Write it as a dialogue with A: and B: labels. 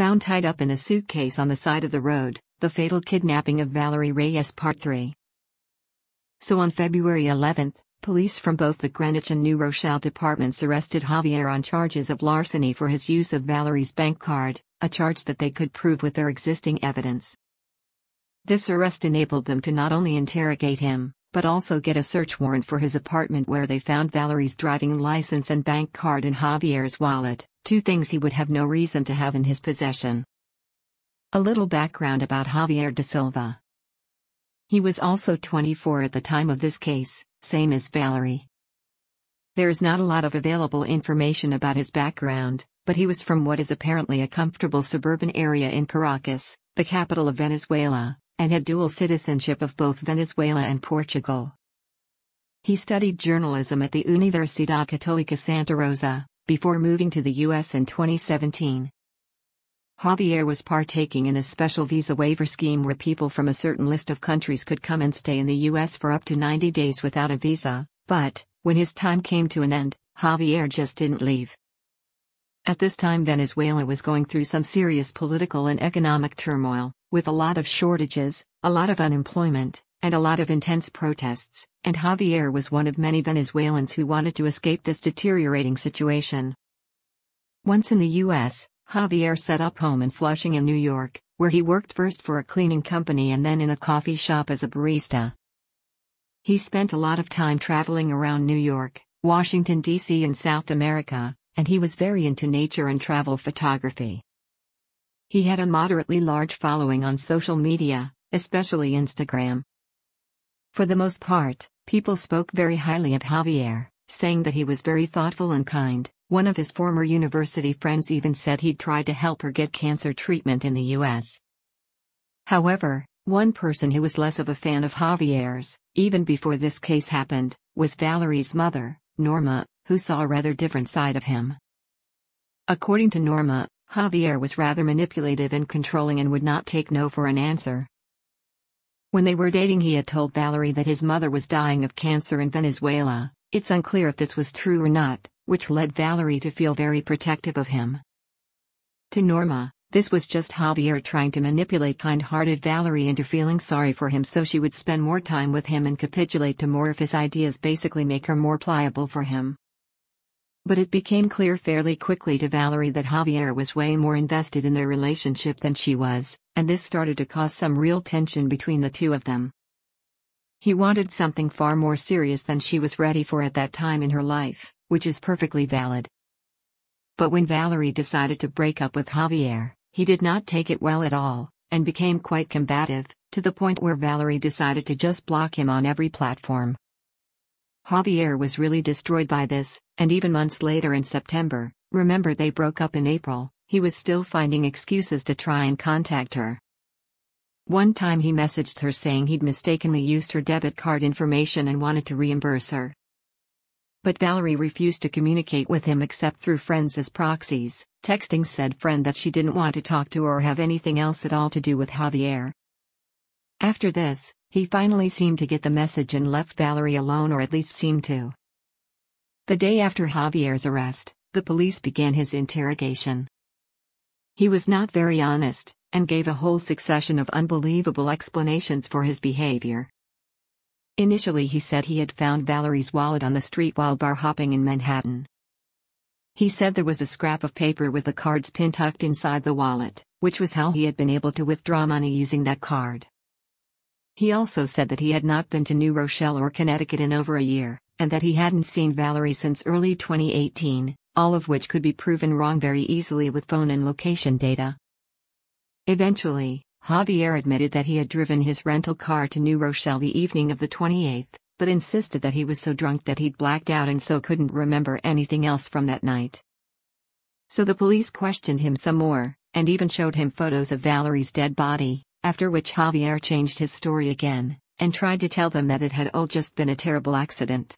A: Found tied up in a suitcase on the side of the road, the fatal kidnapping of Valerie Reyes Part 3. So on February 11, police from both the Greenwich and New Rochelle departments arrested Javier on charges of larceny for his use of Valerie's bank card, a charge that they could prove with their existing evidence. This arrest enabled them to not only interrogate him, but also get a search warrant for his apartment, where they found Valerie's driving license and bank card in Javier's wallet, two things he would have no reason to have in his possession. A little background about Javier da Silva. He was also 24 at the time of this case, same as Valerie. There is not a lot of available information about his background, but he was from what is apparently a comfortable suburban area in Caracas, the capital of Venezuela, and had dual citizenship of both Venezuela and Portugal. He studied journalism at the Universidad Católica Santa Rosa, before moving to the U.S. in 2017. Javier was partaking in a special visa waiver scheme where people from a certain list of countries could come and stay in the U.S. for up to 90 days without a visa, but, when his time came to an end, Javier just didn't leave. At this time, Venezuela was going through some serious political and economic turmoil, with a lot of shortages, a lot of unemployment, and a lot of intense protests, and Javier was one of many Venezuelans who wanted to escape this deteriorating situation. Once in the U.S., Javier set up home in Flushing in New York, where he worked first for a cleaning company and then in a coffee shop as a barista. He spent a lot of time traveling around New York, Washington, D.C. and South America, and he was very into nature and travel photography. He had a moderately large following on social media, especially Instagram. For the most part, people spoke very highly of Javier, saying that he was very thoughtful and kind. One of his former university friends even said he'd tried to help her get cancer treatment in the U.S. However, one person who was less of a fan of Javier's, even before this case happened, was Valeries' mother, Norma, who saw a rather different side of him. According to Norma, Javier was rather manipulative and controlling and would not take no for an answer. When they were dating, he had told Valerie that his mother was dying of cancer in Venezuela. It's unclear if this was true or not, which led Valerie to feel very protective of him. To Norma, this was just Javier trying to manipulate kind-hearted Valerie into feeling sorry for him so she would spend more time with him and capitulate to more of his ideas, basically make her more pliable for him. But it became clear fairly quickly to Valerie that Javier was way more invested in their relationship than she was, and this started to cause some real tension between the two of them. He wanted something far more serious than she was ready for at that time in her life, which is perfectly valid. But when Valerie decided to break up with Javier, he did not take it well at all, and became quite combative, to the point where Valerie decided to just block him on every platform. Javier was really destroyed by this, and even months later in September, remember they broke up in April, he was still finding excuses to try and contact her. One time he messaged her saying he'd mistakenly used her debit card information and wanted to reimburse her. But Valerie refused to communicate with him except through friends as proxies, texting said friend that she didn't want to talk to or have anything else at all to do with Javier. After this, he finally seemed to get the message and left Valerie alone, or at least seemed to. The day after Javier's arrest, the police began his interrogation. He was not very honest, and gave a whole succession of unbelievable explanations for his behavior. Initially he said he had found Valerie's wallet on the street while bar hopping in Manhattan. He said there was a scrap of paper with the card's pin tucked inside the wallet, which was how he had been able to withdraw money using that card. He also said that he had not been to New Rochelle or Connecticut in over a year, and that he hadn't seen Valerie since early 2018, all of which could be proven wrong very easily with phone and location data. Eventually, Javier admitted that he had driven his rental car to New Rochelle the evening of the 28th, but insisted that he was so drunk that he'd blacked out and so couldn't remember anything else from that night. So the police questioned him some more, and even showed him photos of Valerie's dead body, after which Javier changed his story again, and tried to tell them that it had all just been a terrible accident.